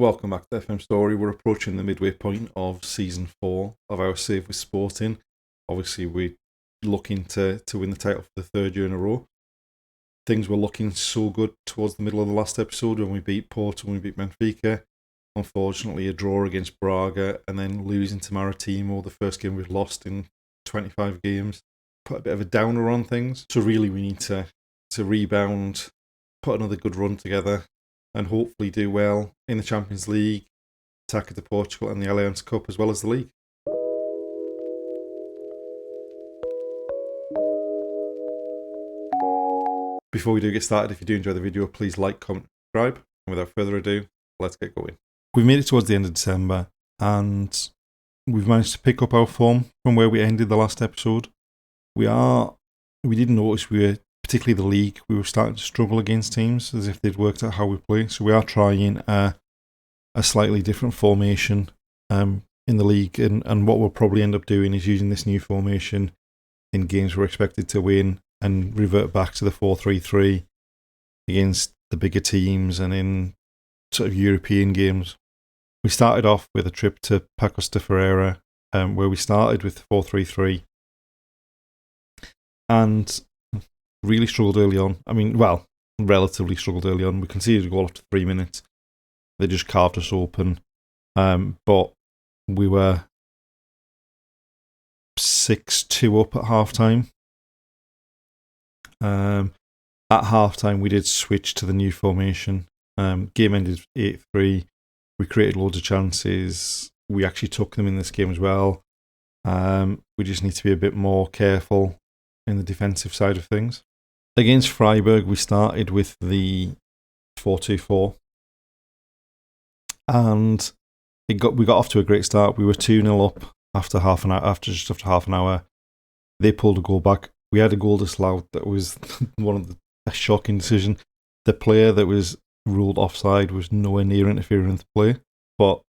Welcome back to FM Storey. We're approaching the midway point of Season 4 of our Save with Sporting. Obviously, we're looking to win the title for the third year in a row. Things were looking so good towards the middle of the last episode when we beat Porto and we beat Benfica. Unfortunately, a draw against Braga and then losing to Maritimo, the first game we've lost in 25 games. Put a bit of a downer on things. So really, we need to rebound, put another good run together, and hopefully do well in the Champions League, Taca to Portugal and the Allianz Cup, as well as the league. Before we do get started, if you do enjoy the video, please like, comment, subscribe. And without further ado, let's get going. We've made it towards the end of December, and we've managed to pick up our form from where we ended the last episode. We did notice particularly the league, we were starting to struggle against teams as if they'd worked out how we play. So we are trying a slightly different formation in the league. And what we'll probably end up doing is using this new formation in games we're expected to win and revert back to the 4-3-3 against the bigger teams and in sort of European games. We started off with a trip to Paços de Ferreira where we started with 4-3-3 and really struggled early on. Relatively struggled early on. We conceded a goal after 3 minutes. They just carved us open. But we were 6-2 up at half-time. At half-time, we did switch to the new formation. Game ended 8-3. We created loads of chances. We actually took them in this game as well. We just need to be a bit more careful in the defensive side of things. Against Freiburg, we started with the 4-2-4, and we got off to a great start. We were 2-0 up after just after half an hour. They pulled a goal back. We had a goal disallowed that was one of a shocking decision. The player that was ruled offside was nowhere near interfering with the play, but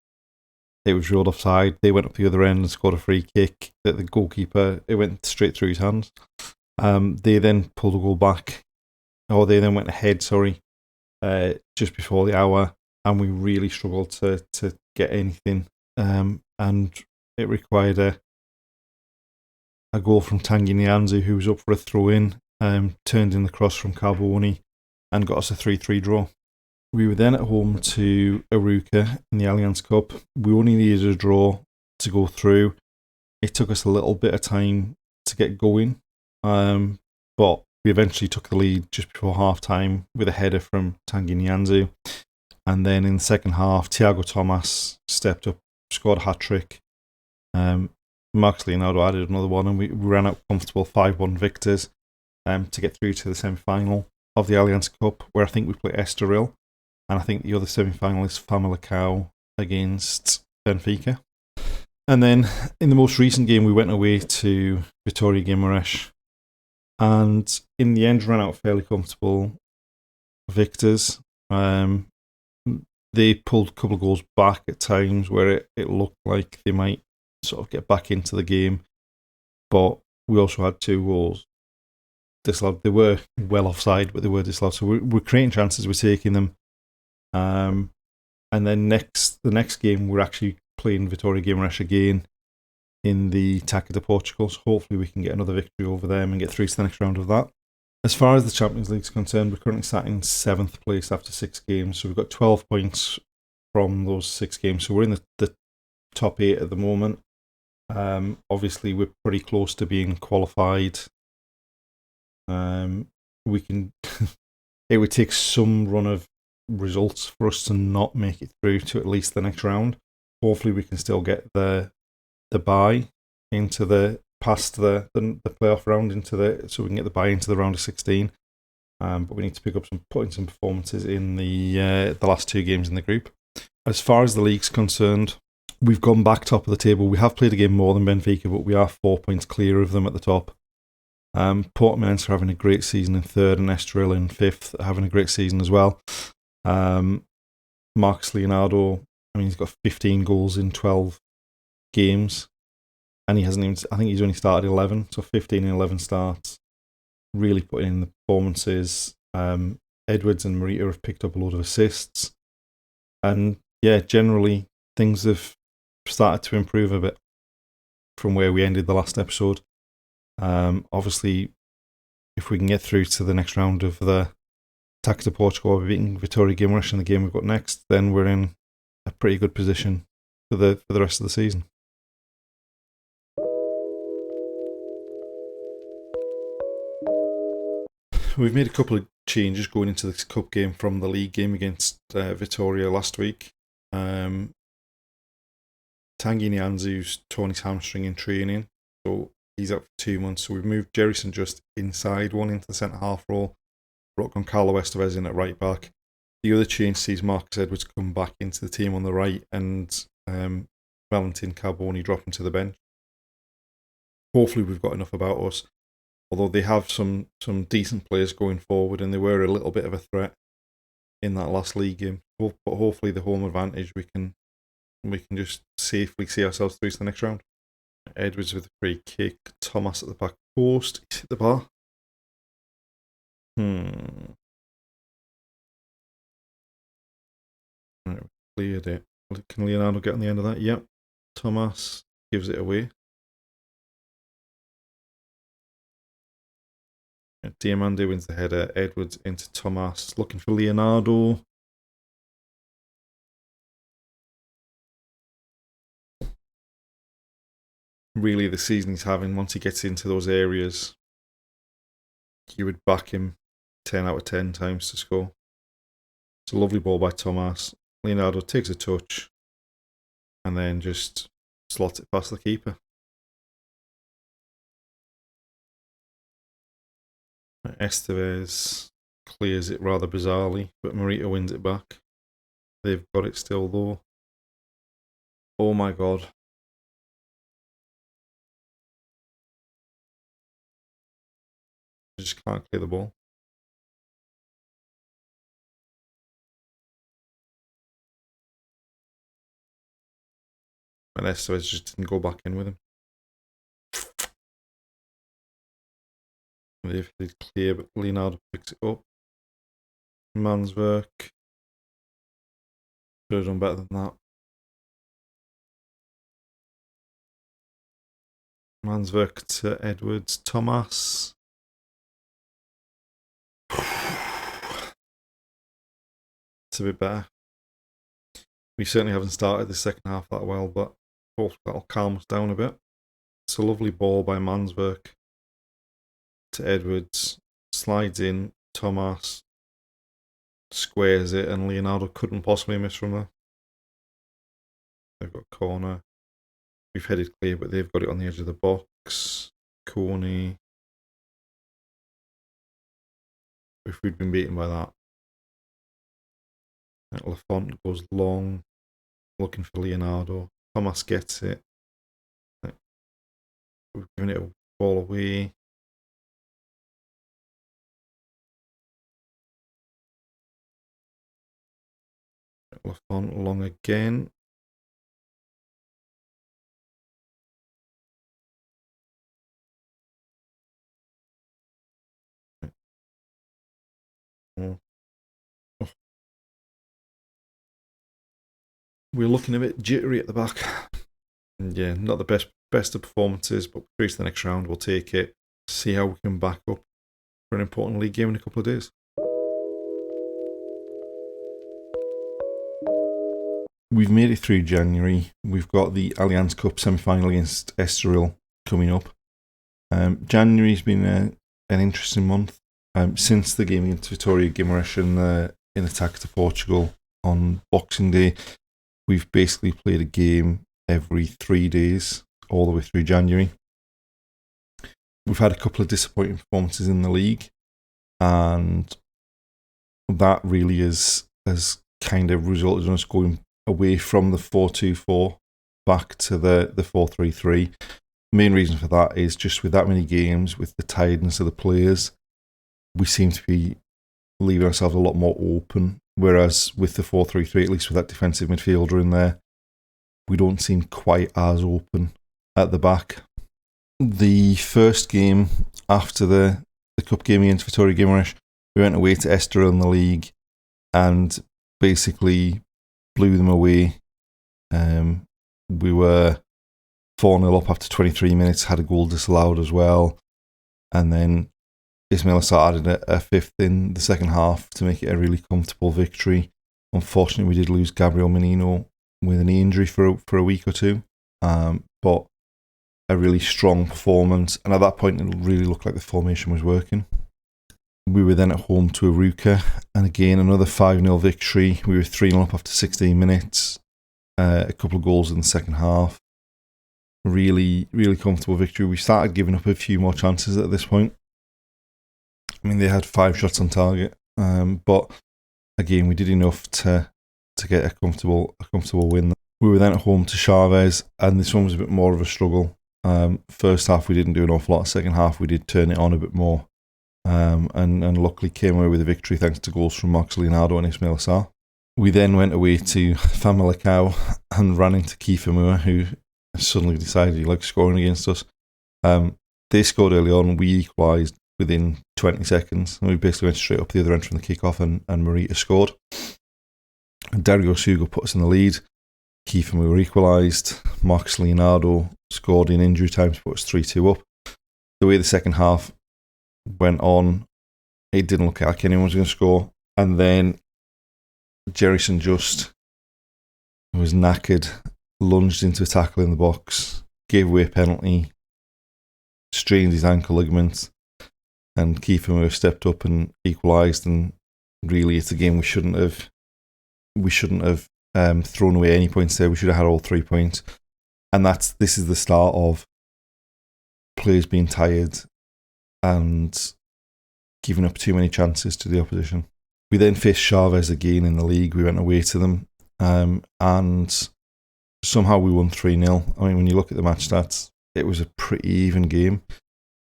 it was ruled offside. They went up the other end and scored a free kick that the goalkeeper, it went straight through his hands. They then pulled a goal back, or they then went ahead, just before the hour, and we really struggled to get anything. And it required a goal from Tanguy, who was up for a throw-in, turned in the cross from Carboni, and got us a 3-3 draw. We were then at home to Arouca in the Allianz Cup. We only needed a draw to go through. It took us a little bit of time to get going. But we eventually took the lead just before half-time with a header from Tanguy. And then in the second half, Thiago Thomas stepped up, scored a hat-trick. Marcus Leonardo added another one, and we ran out comfortable 5-1 victors to get through to the semi-final of the Allianz Cup, where I think we play Estoril, and I think the other semi-final is Famalicão against Benfica. And then in the most recent game, we went away to Vitoria Guimaraes, and in the end ran out fairly comfortable victors. They pulled a couple of goals back at times where it looked like they might sort of get back into the game, but we also had 2 goals disallowed. They were well offside, but they were disallowed. So we're creating chances, we're taking them. And then the next game, we're actually playing Vitoria Guimaraes again in the Taca to Portugal. So hopefully we can get another victory over them and get through to the next round of that. As far as the Champions League is concerned, we're currently sat in 7th place after 6 games. So we've got 12 points from those 6 games. So we're in the top 8 at the moment. Obviously, we're pretty close to being qualified. We can. It would take some run of results for us to not make it through to at least the next round. Hopefully, we can still get the bye into past the playoff round so we can get the bye into the round of 16. But we need to put in some performances in the last 2 games in the group. As far as the league's concerned, we've gone back top of the table. We have played a game more than Benfica, but we are 4 points clear of them at the top. Porto and Benfica are having a great season in 3rd, and Estoril in 5th are having a great season as well. Marcus Leonardo, he's got 15 goals in 12 games, and I think he's only started 11, so 15 and 11 starts. Really putting in the performances. Edwards and Marita have picked up a load of assists. And yeah, generally things have started to improve a bit from where we ended the last episode. Obviously, if we can get through to the next round of the Taca to Portugal, beating Vitoria Guimaraes in the game we've got next, then we're in a pretty good position for the rest of the season. We've made a couple of changes going into this cup game from the league game against Vitoria last week. Tanguy Nyanzu's torn his hamstring in training, so he's out for 2 months. So we've moved Jerison just inside one into the centre half role, brought Goncalo Estevez in at right back. The other change sees Marcus Edwards come back into the team on the right and Valentin Carboni dropping to the bench. Hopefully we've got enough about us, although they have some decent players going forward and they were a little bit of a threat in that last league game. But hopefully the home advantage, we can just safely see ourselves through to the next round. Edwards with a free kick, Thomas at the back post, he's hit the bar. Right, cleared it. Can Leonardo get on the end of that? Yep. Thomas gives it away. Diamande wins the header. Edwards into Thomas, looking for Leonardo. Really, the season he's having, once he gets into those areas, you would back him 10 out of 10 times to score. It's a lovely ball by Thomas. Leonardo takes a touch and then just slots it past the keeper. Estevez clears it rather bizarrely, but Marito wins it back. They've got it still though. Oh my god. Just can't clear the ball. And Estevez just didn't go back in with him. They've hit clear, but Leonardo picks it up. Manswerk should have done better than that. Manswerk to Edwards. Thomas. It's a bit better. We certainly haven't started the second half that well, but hopefully that'll calm us down a bit. It's a lovely ball by Manswerk to Edwards. Slides in. Thomas squares it, and Leonardo couldn't possibly miss from there. They've got a corner. We've headed clear, but they've got it on the edge of the box. Corny. If we'd been beaten by that. Lafont goes long, looking for Leonardo. Thomas gets it. We've given it a ball away. Lafont long again. Oh. We're looking a bit jittery at the back. And yeah, not the best of performances, but through to the next round, we'll take it. See how we can back up for an important league game in a couple of days. We've made it through January. We've got the Allianz Cup semi-final against Estoril coming up. January's been an interesting month. Since the game against Vitoria Guimaraes in the Taca to Portugal on Boxing Day, we've basically played a game every 3 days, all the way through January. We've had a couple of disappointing performances in the league, and that really has kind of resulted in us going away from the 4-2-4 back to the 4-3-3. Main reason for that is just with that many games, with the tiredness of the players, we seem to be leaving ourselves a lot more open. Whereas with the 4-3-3, at least with that defensive midfielder in there, we don't seem quite as open at the back. The first game after the cup game against Vitoria Guimaraes, we went away to Estoril in the league, and basically blew them away. We were 4-0 up after 23 minutes, had a goal disallowed as well. And then Ismail Assar added a fifth in the second half to make it a really comfortable victory. Unfortunately, we did lose Gabriel Menino with a knee injury for a week or two. But a really strong performance. And at that point, it really looked like the formation was working. We were then at home to Arouca. And again, another 5-0 victory. We were 3-0 up after 16 minutes. A couple of goals in the second half. Really, really comfortable victory. We started giving up a few more chances at this point. I mean, they had 5 shots on target. But again, we did enough to get a comfortable win. We were then at home to Chavez, and this one was a bit more of a struggle. First half, we didn't do an awful lot. Second half, we did turn it on a bit more. And luckily came away with a victory thanks to goals from Marcos Leonardo and Ismail Assar. We then went away to Famalicão and ran into Kiefer Moore, who suddenly decided he liked scoring against us. They scored early on. We equalised within 20 seconds. And we basically went straight up the other end from the kickoff, and Marita scored. And Dario Sugo put us in the lead. Kiefer Moore equalised. Marcos Leonardo scored in injury time to put us 3-2 up. The way the second half went on, it didn't look like anyone was going to score. And then Jerison Just, who was knackered, lunged into a tackle in the box, gave away a penalty, strained his ankle ligament, and Kiefer Moore stepped up and equalised. And really, it's a game we shouldn't have thrown away any points there. We should have had all 3 points. And this is the start of players being tired and giving up too many chances to the opposition. We then faced Chavez again in the league. We went away to them, and somehow we won 3-0. I mean, when you look at the match stats, it was a pretty even game,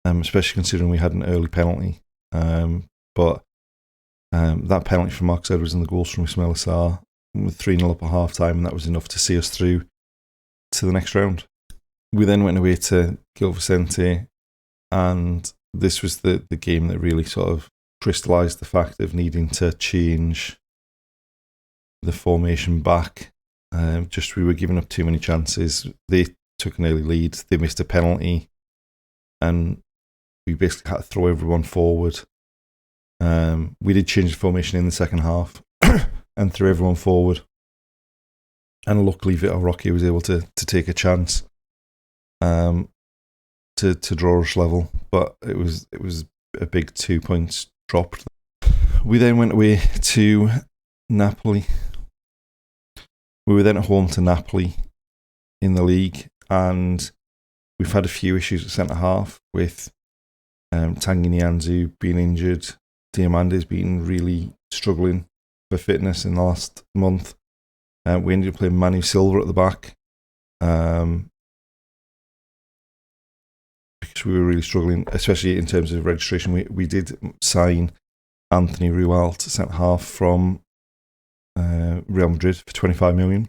especially considering we had an early penalty. But that penalty from Marcus Edwards and the goals from Ismail Assar, with 3-0 up at half time, and that was enough to see us through to the next round. We then went away to Gil Vicente, and this was the game that really sort of crystallised the fact of needing to change the formation back. We were giving up too many chances. They took an early lead, they missed a penalty, and we basically had to throw everyone forward. We did change the formation in the second half and threw everyone forward. And luckily, Vitor Roque was able to take a chance to draw us level, but it was a big 2 points dropped. We then went away to Napoli. We were then at home to Napoli in the league, and we've had a few issues at centre half with Tanguy Nianzou being injured. Diamande's been really struggling for fitness in the last month. We ended up playing Manu Silva at the back because we were really struggling, especially in terms of registration. We did sign Anthony Rual to centre half from Real Madrid for 25 million.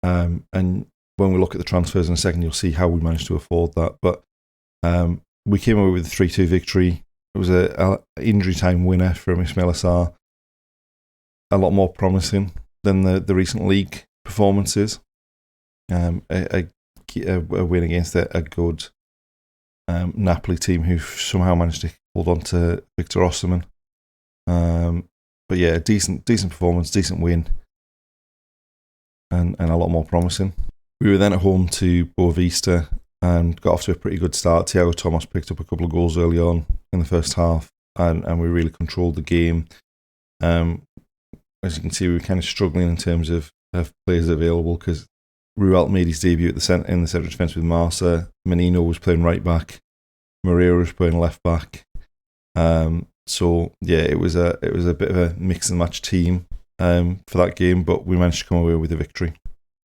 And when we look at the transfers in a second, you'll see how we managed to afford that. But we came away with a 3-2 victory. It was an injury time winner from Ismail Assar. A lot more promising than the recent league performances. A win against a good Napoli team who somehow managed to hold on to Victor Osimhen. But yeah, decent performance, decent win, and a lot more promising. We were then at home to Boavista and got off to a pretty good start. Thiago Thomas picked up a couple of goals early on in the first half, and we really controlled the game. As you can see, we were kind of struggling in terms of players available because Ruel made his debut in the centre of defence with Marsa. Menino was playing right back. Moreira was playing left back. So yeah, it was a bit of a mix and match team for that game, but we managed to come away with a victory.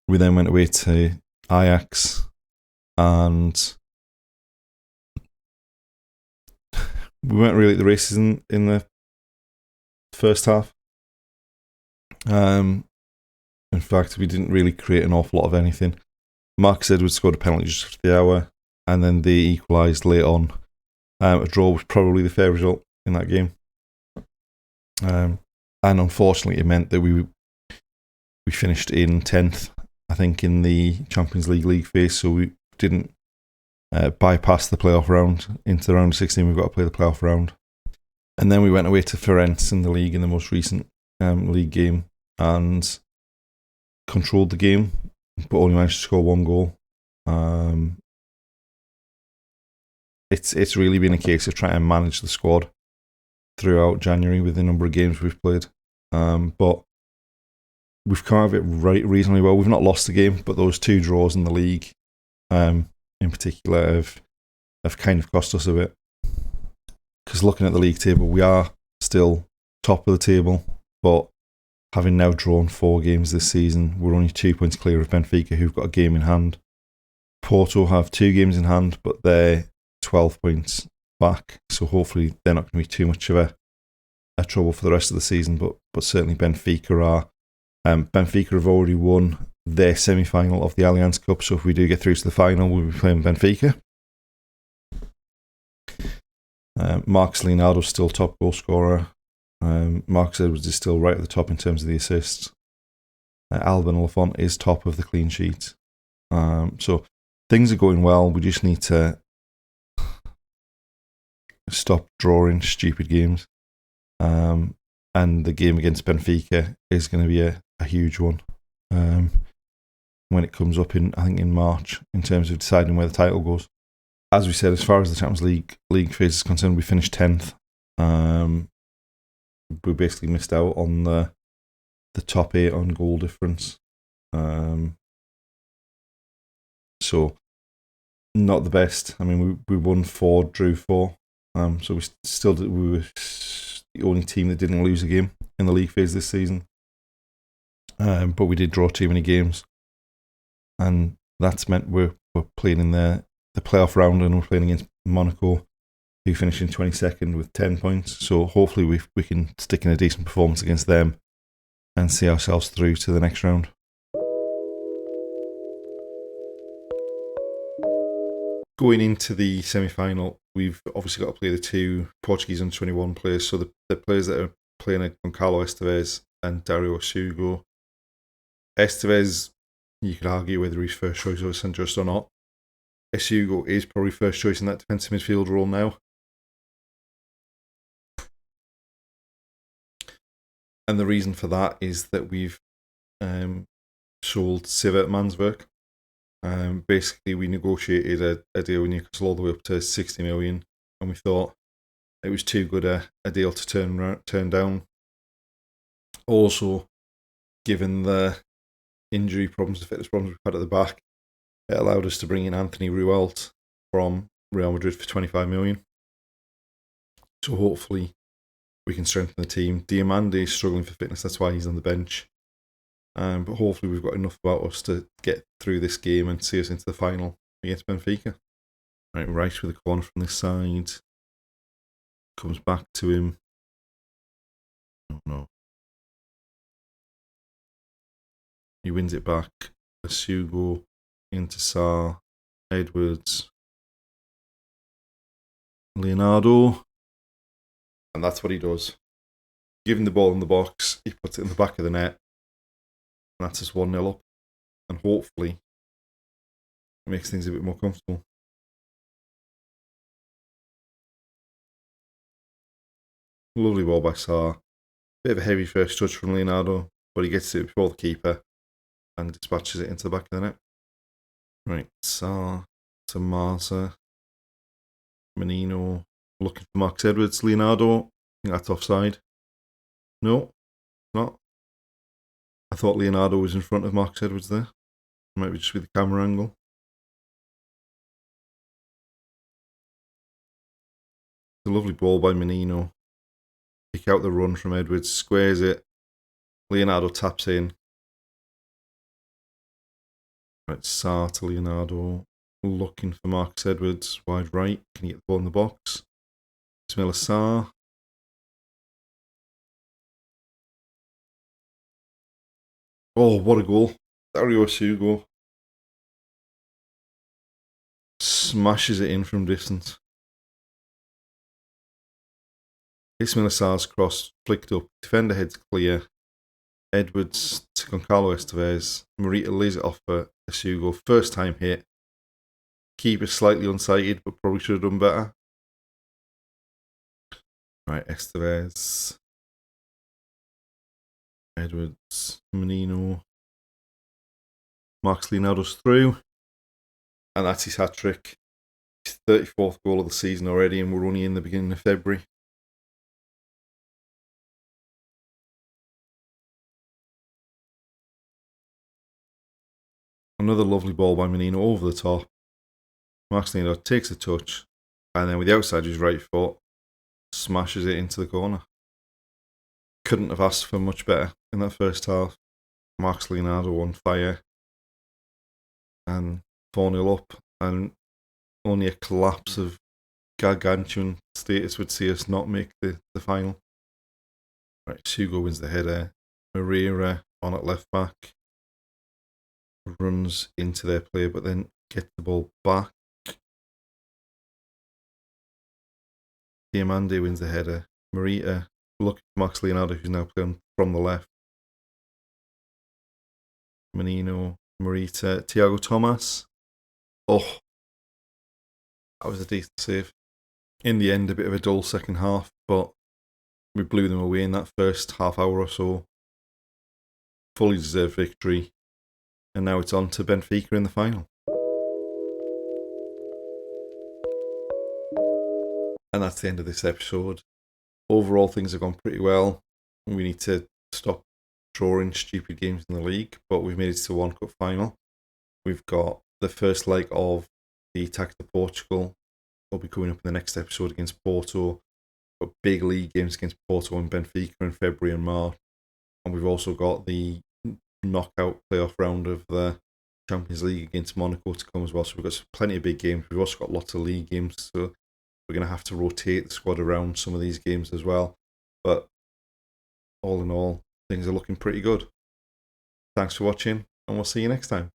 We then went away to Ajax, and we weren't really at the races in the first half. In fact, we didn't really create an awful lot of anything. Marcus Edwards scored a penalty just after the hour, and then they equalised late on. A draw was probably the fair result in that game. And unfortunately, it meant that we finished in 10th, I think, in the Champions League phase, so we didn't bypass the playoff round. Into the round of 16, we've got to play the playoff round. And then we went away to Firenze in the league in the most recent league game and controlled the game, but only managed to score 1 goal. It's really been a case of trying to manage the squad throughout January with the number of games we've played. But we've come out of it reasonably well. We've not lost the game, but those 2 draws in the league, in particular, have kind of cost us a bit. Because looking at the league table, we are still top of the table, but having now drawn 4 games this season, we're only 2 points clear of Benfica, who've got a game in hand. Porto have 2 games in hand, but they're 12 points back, so hopefully they're not going to be too much of a trouble for the rest of the season, but certainly Benfica are. Benfica have already won their semi-final of the Allianz Cup, so if we do get through to the final, we'll be playing Benfica. Marcus Leonardo's still top goal scorer. Marcus Edwards is still right at the top in terms of the assists. Alban Lafont is top of the clean sheet. So things are going well. We just need to stop drawing stupid games. And the game against Benfica is going to be a huge one when it comes up I think in March, in terms of deciding where the title goes. As we said, as far as the Champions League phase is concerned, we finished 10th. We basically missed out on the top 8 on goal difference. So not the best. I mean, we won 4, drew 4. So we were the only team that didn't lose a game in the league phase this season. But we did draw too many games, and that's meant we're playing in the playoff round, and we're playing against Monaco, who finished in 22nd with 10 points. So hopefully we can stick in a decent performance against them and see ourselves through to the next round. Going into the semi-final, we've obviously got to play the 2 Portuguese under 21 players. So the players that are playing are Goncalo Estevez and Dario Sugo. Estevez, you could argue whether he's first choice or St. Just or not. Sugo is probably first choice in that defensive midfield role now. And the reason for that is that we've sold Sivert Mansverk. Basically, we negotiated a deal with Newcastle all the way up to 60 million, and we thought it was too good a deal to turn down. Also, given the injury problems, the fitness problems we've had at the back, it allowed us to bring in Anthony Rualt from Real Madrid for 25 million. So hopefully we can strengthen the team. Diamande is struggling for fitness, that's why he's on the bench. But hopefully we've got enough about us to get through this game and see us into the final against Benfica. Right with the corner from this side. Comes back to him. Oh no. He wins it back. Sugo into Sarr. Edwards. Leonardo. And that's what he does. Give him the ball in the box. He puts it in the back of the net. And that's us 1-0 up. And hopefully it makes things a bit more comfortable. Lovely ball by Sarr. Bit of a heavy first touch from Leonardo, but he gets it before the keeper and dispatches it into the back of the net. Right, Sarr to Marza. Menino looking for Marcus Edwards. Leonardo, I think that's offside. No, not. I thought Leonardo was in front of Marcus Edwards there. Might be just with the camera angle. It's a lovely ball by Menino. Pick out the run from Edwards, squares it. Leonardo taps in. Right, Sarr to Leonardo. Looking for Marcus Edwards. Wide right. Can he get the ball in the box? Ismaila Sarr. Oh, what a goal. Dario Sugo smashes it in from distance. Ismaila Sarr's cross flicked up. Defender heads clear. Edwards to Goncalo Estevez. Morita lays it off for Asugo. First time hit. Keeper slightly unsighted, but probably should have done better. Right, Estevez. Edwards. Menino. Marcus Leonardo's through. And that's his hat trick. His 34th goal of the season already, and we're only in the beginning of February. Another lovely ball by Menino over the top. Marcus Leonardo takes a touch, and then with the outside of his right foot, smashes it into the corner. Couldn't have asked for much better in that first half. Marcus Leonardo on fire. And 4-0 up, and only a collapse of gargantuan status would see us not make the final. Right, Hugo wins the header. Herrera on at left back. Runs into their player, but then gets the ball back. Diamande wins the header. Morita looking for Max Leonardo, who's now playing from the left. Menino, Morita, Thiago Thomas. Oh, that was a decent save. In the end, a bit of a dull second half, but we blew them away in that first half hour or so. Fully deserved victory. And now it's on to Benfica in the final. And that's the end of this episode. Overall, things have gone pretty well. We need to stop drawing stupid games in the league, but we've made it to one cup final. We've got the first leg of the Taca to Portugal. Will be coming up in the next episode against Porto. Got big league games against Porto and Benfica in February and March. And we've also got the knockout playoff round of the Champions League against Monaco to come as well. So we've got plenty of big games. We've also got lots of league games, so we're going to have to rotate the squad around some of these games as well. But all in all, things are looking pretty good. Thanks for watching, and we'll see you next time.